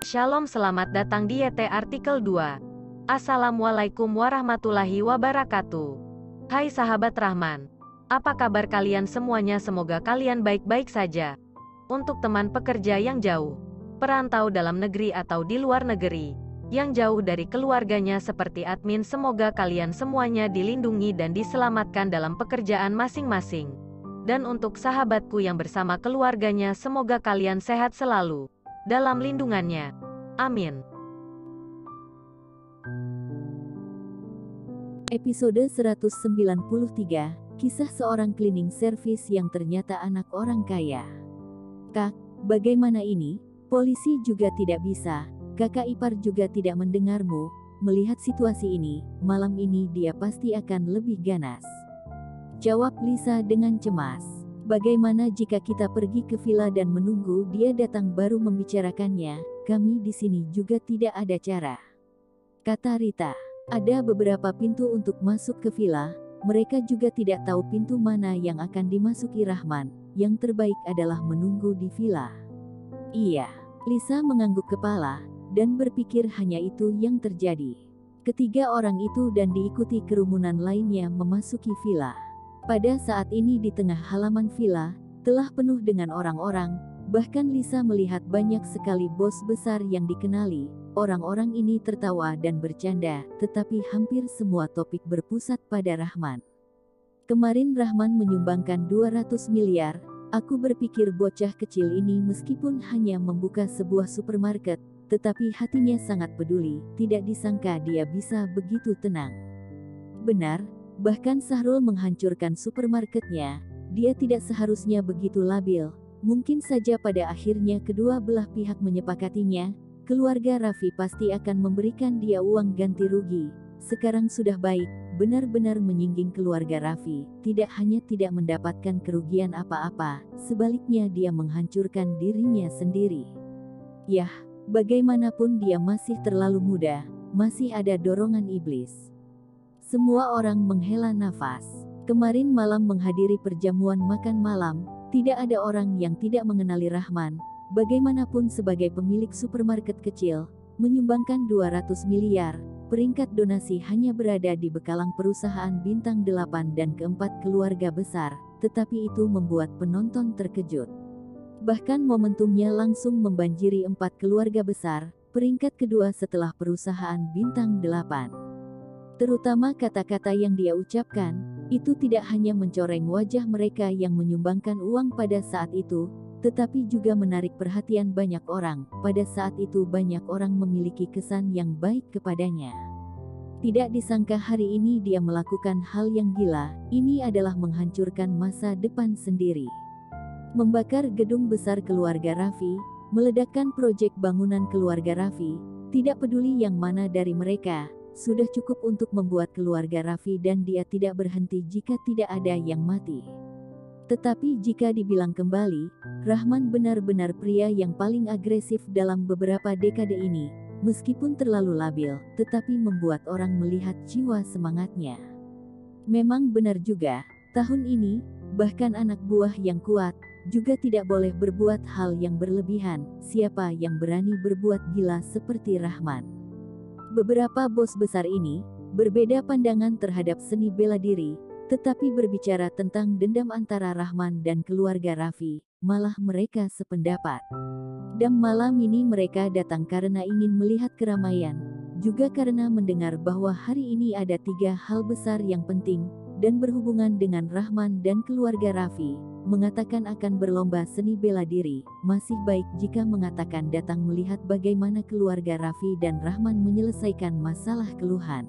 Shalom, selamat datang di YT Artikel 2. Assalamualaikum warahmatullahi wabarakatuh. Hai sahabat Rahman. Apa kabar kalian semuanya? Semoga kalian baik-baik saja. Untuk teman pekerja yang jauh, perantau dalam negeri atau di luar negeri, yang jauh dari keluarganya seperti admin, semoga kalian semuanya dilindungi dan diselamatkan dalam pekerjaan masing-masing. Dan untuk sahabatku yang bersama keluarganya, semoga kalian sehat selalu dalam lindungannya. Amin. Episode 193, kisah seorang cleaning service yang ternyata anak orang kaya. Kak, bagaimana ini? Polisi juga tidak bisa, kakak ipar juga tidak mendengarmu. Melihat situasi ini, malam ini dia pasti akan lebih ganas. Jawab Lisa dengan cemas. Bagaimana jika kita pergi ke villa dan menunggu dia datang baru membicarakannya? Kami di sini juga tidak ada cara, kata Rita. Ada beberapa pintu untuk masuk ke villa. Mereka juga tidak tahu pintu mana yang akan dimasuki Rahman. Yang terbaik adalah menunggu di villa. Iya, Lisa mengangguk kepala dan berpikir hanya itu yang terjadi. Ketiga orang itu dan diikuti kerumunan lainnya memasuki villa. Pada saat ini di tengah halaman villa, telah penuh dengan orang-orang, bahkan Lisa melihat banyak sekali bos besar yang dikenali. Orang-orang ini tertawa dan bercanda, tetapi hampir semua topik berpusat pada Rahman. Kemarin Rahman menyumbangkan 200 miliar, aku berpikir bocah kecil ini meskipun hanya membuka sebuah supermarket, tetapi hatinya sangat peduli, tidak disangka dia bisa begitu tenang. Benar. Bahkan Sahrul menghancurkan supermarketnya, dia tidak seharusnya begitu labil. Mungkin saja pada akhirnya kedua belah pihak menyepakatinya, keluarga Raffi pasti akan memberikan dia uang ganti rugi. Sekarang sudah baik, benar-benar menyinggung keluarga Raffi, tidak hanya tidak mendapatkan kerugian apa-apa, sebaliknya dia menghancurkan dirinya sendiri. Yah, bagaimanapun dia masih terlalu muda, masih ada dorongan iblis. Semua orang menghela nafas. Kemarin malam menghadiri perjamuan makan malam, tidak ada orang yang tidak mengenali Rahman. Bagaimanapun sebagai pemilik supermarket kecil, menyumbangkan 200 miliar, peringkat donasi hanya berada di bekalang perusahaan bintang 8 dan keempat keluarga besar, tetapi itu membuat penonton terkejut. Bahkan momentumnya langsung membanjiri 4 keluarga besar, peringkat kedua setelah perusahaan bintang 8. Terutama kata-kata yang dia ucapkan, itu tidak hanya mencoreng wajah mereka yang menyumbangkan uang pada saat itu, tetapi juga menarik perhatian banyak orang. Pada saat itu banyak orang memiliki kesan yang baik kepadanya. Tidak disangka hari ini dia melakukan hal yang gila, ini adalah menghancurkan masa depan sendiri. Membakar gedung besar keluarga Raffi, meledakkan proyek bangunan keluarga Raffi, tidak peduli yang mana dari mereka, sudah cukup untuk membuat keluarga Raffi dan dia tidak berhenti jika tidak ada yang mati. Tetapi jika dibilang kembali, Rahman benar-benar pria yang paling agresif dalam beberapa dekade ini, meskipun terlalu labil, tetapi membuat orang melihat jiwa semangatnya. Memang benar juga, tahun ini, bahkan anak buah yang kuat, juga tidak boleh berbuat hal yang berlebihan. Siapa yang berani berbuat gila seperti Rahman? Beberapa bos besar ini berbeda pandangan terhadap seni bela diri, tetapi berbicara tentang dendam antara Rahman dan keluarga Raffi, malah mereka sependapat. Dan malam ini mereka datang karena ingin melihat keramaian, juga karena mendengar bahwa hari ini ada 3 hal besar yang penting, dan berhubungan dengan Rahman dan keluarga Raffi. Mengatakan akan berlomba seni bela diri, masih baik jika mengatakan datang melihat bagaimana keluarga Raffi dan Rahman menyelesaikan masalah keluhan.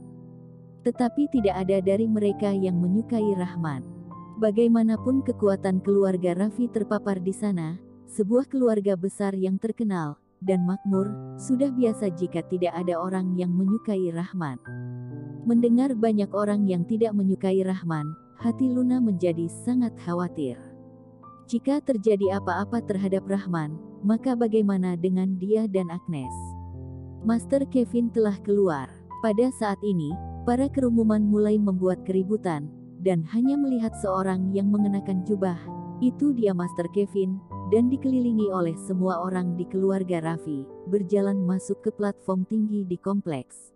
Tetapi tidak ada dari mereka yang menyukai Rahman. Bagaimanapun kekuatan keluarga Raffi terpapar di sana, sebuah keluarga besar yang terkenal dan makmur, sudah biasa jika tidak ada orang yang menyukai Rahman. Mendengar banyak orang yang tidak menyukai Rahman, hati Luna menjadi sangat khawatir. Jika terjadi apa-apa terhadap Rahman, maka bagaimana dengan dia dan Agnes? Master Kevin telah keluar. Pada saat ini, para kerumunan mulai membuat keributan, dan hanya melihat seorang yang mengenakan jubah. Itu dia Master Kevin, dan dikelilingi oleh semua orang di keluarga Raffi, berjalan masuk ke platform tinggi di kompleks.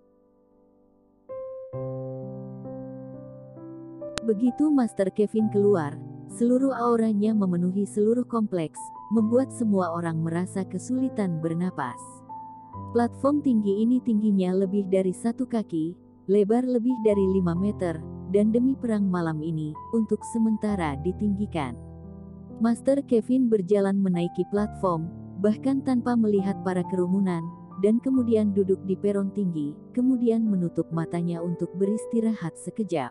Begitu Master Kevin keluar, seluruh auranya memenuhi seluruh kompleks, membuat semua orang merasa kesulitan bernapas. Platform tinggi ini tingginya lebih dari 1 kaki, lebar lebih dari 5 meter, dan demi perang malam ini, untuk sementara ditinggikan. Master Kevin berjalan menaiki platform, bahkan tanpa melihat para kerumunan, dan kemudian duduk di peron tinggi, kemudian menutup matanya untuk beristirahat sekejap.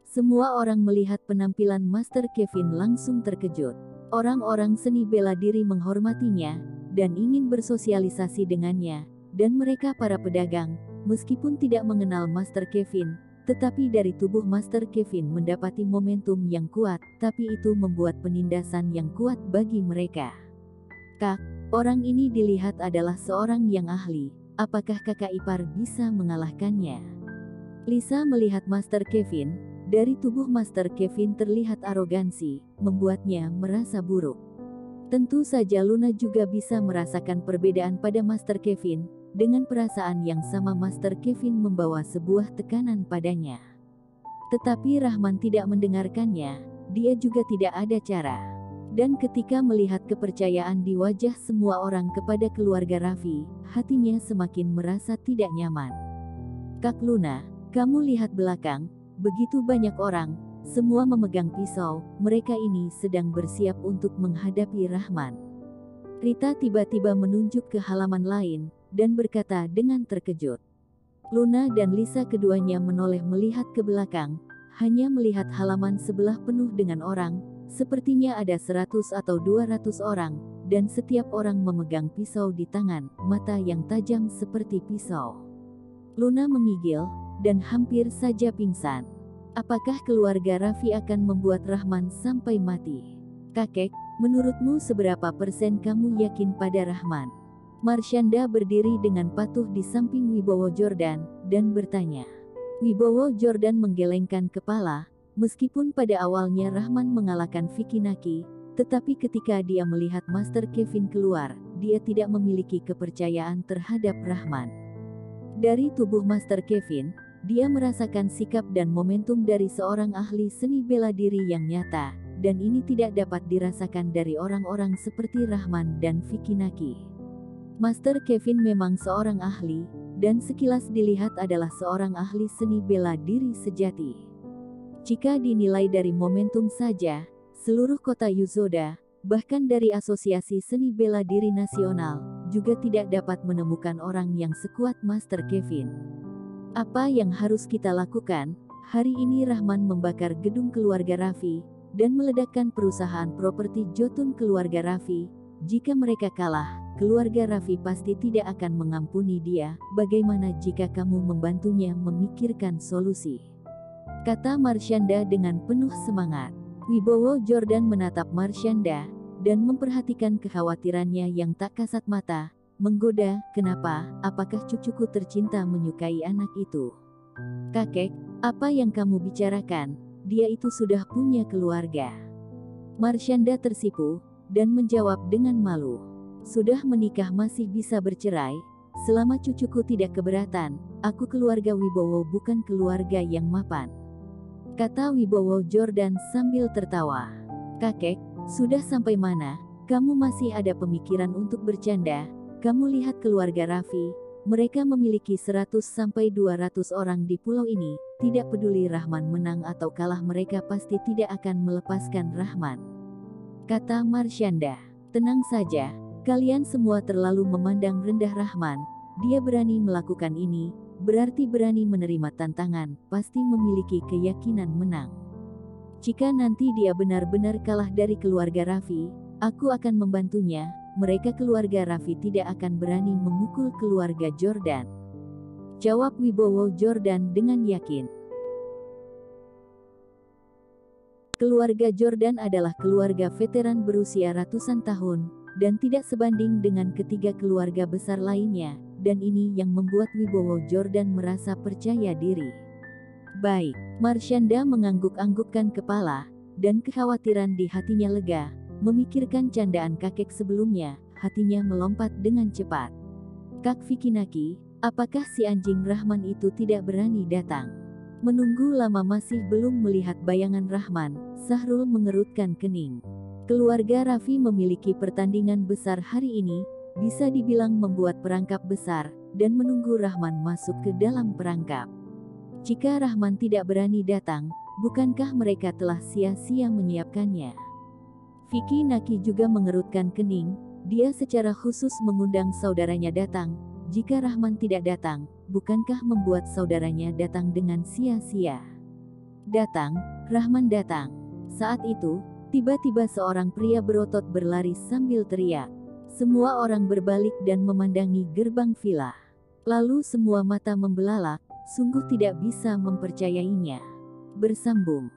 Semua orang melihat penampilan Master Kevin langsung terkejut. Orang-orang seni bela diri menghormatinya, dan ingin bersosialisasi dengannya, dan mereka para pedagang, meskipun tidak mengenal Master Kevin, tetapi dari tubuh Master Kevin mendapati momentum yang kuat, tapi itu membuat penindasan yang kuat bagi mereka. Kak, orang ini dilihat adalah seorang yang ahli, apakah kakak ipar bisa mengalahkannya? Lisa melihat Master Kevin. Dari tubuh Master Kevin terlihat arogansi, membuatnya merasa buruk. Tentu saja Luna juga bisa merasakan perbedaan pada Master Kevin, dengan perasaan yang sama Master Kevin membawa sebuah tekanan padanya. Tetapi Rahman tidak mendengarkannya, dia juga tidak ada cara. Dan ketika melihat kepercayaan di wajah semua orang kepada keluarga Raffi, hatinya semakin merasa tidak nyaman. Kak Luna, kamu lihat belakang. Begitu banyak orang, semua memegang pisau, mereka ini sedang bersiap untuk menghadapi Rahman. Rita tiba-tiba menunjuk ke halaman lain, dan berkata dengan terkejut. Luna dan Lisa keduanya menoleh melihat ke belakang, hanya melihat halaman sebelah penuh dengan orang, sepertinya ada 100 atau 200 orang, dan setiap orang memegang pisau di tangan, mata yang tajam seperti pisau. Luna menggigil, dan hampir saja pingsan. Apakah keluarga Raffi akan membuat Rahman sampai mati? Kakek, menurutmu seberapa persen kamu yakin pada Rahman? Marshanda berdiri dengan patuh di samping Wibowo Jordan, dan bertanya. Wibowo Jordan menggelengkan kepala, meskipun pada awalnya Rahman mengalahkan Vicky Naki, tetapi ketika dia melihat Master Kevin keluar, dia tidak memiliki kepercayaan terhadap Rahman. Dari tubuh Master Kevin, dia merasakan sikap dan momentum dari seorang ahli seni bela diri yang nyata, dan ini tidak dapat dirasakan dari orang-orang seperti Rahman dan Vicky Naki. Master Kevin memang seorang ahli, dan sekilas dilihat adalah seorang ahli seni bela diri sejati. Jika dinilai dari momentum saja, seluruh kota Yuzoda, bahkan dari Asosiasi Seni Bela Diri Nasional, juga tidak dapat menemukan orang yang sekuat Master Kevin. Apa yang harus kita lakukan? Hari ini Rahman membakar gedung keluarga Raffi, dan meledakkan perusahaan properti Jotun keluarga Raffi. Jika mereka kalah, keluarga Raffi pasti tidak akan mengampuni dia. Bagaimana jika kamu membantunya memikirkan solusi? Kata Marshanda dengan penuh semangat. Wibowo Jordan menatap Marshanda, dan memperhatikan kekhawatirannya yang tak kasat mata. Menggoda, kenapa, apakah cucuku tercinta menyukai anak itu? Kakek, apa yang kamu bicarakan? Dia itu sudah punya keluarga. Marshanda tersipu, dan menjawab dengan malu. Sudah menikah masih bisa bercerai, selama cucuku tidak keberatan, aku keluarga Wibowo bukan keluarga yang mapan. Kata Wibowo Jordan sambil tertawa. Kakek, sudah sampai mana? Kamu masih ada pemikiran untuk bercanda? Kamu lihat keluarga Raffi, mereka memiliki 100-200 orang di pulau ini, tidak peduli Rahman menang atau kalah mereka pasti tidak akan melepaskan Rahman. Kata Marshanda, tenang saja, kalian semua terlalu memandang rendah Rahman, dia berani melakukan ini, berarti berani menerima tantangan, pasti memiliki keyakinan menang. Jika nanti dia benar-benar kalah dari keluarga Raffi, aku akan membantunya. Mereka keluarga Raffi tidak akan berani memukul keluarga Jordan. Jawab Wibowo Jordan dengan yakin. Keluarga Jordan adalah keluarga veteran berusia ratusan tahun, dan tidak sebanding dengan ketiga keluarga besar lainnya, dan ini yang membuat Wibowo Jordan merasa percaya diri. Baik, Marshanda mengangguk-anggukkan kepala, dan kekhawatiran di hatinya lega. memikirkan candaan kakek sebelumnya, hatinya melompat dengan cepat. Kak Vicky, apakah si anjing Rahman itu tidak berani datang? Menunggu lama masih belum melihat bayangan Rahman, Sahrul mengerutkan kening. Keluarga Raffi memiliki pertandingan besar hari ini, bisa dibilang membuat perangkap besar, dan menunggu Rahman masuk ke dalam perangkap. Jika Rahman tidak berani datang, bukankah mereka telah sia-sia menyiapkannya? Vicky juga mengerutkan kening, dia secara khusus mengundang saudaranya datang. Jika Rahman tidak datang, bukankah membuat saudaranya datang dengan sia-sia? Datang, Rahman datang. Saat itu, tiba-tiba seorang pria berotot berlari sambil teriak. Semua orang berbalik dan memandangi gerbang villa. Lalu semua mata membelalak, sungguh tidak bisa mempercayainya. Bersambung.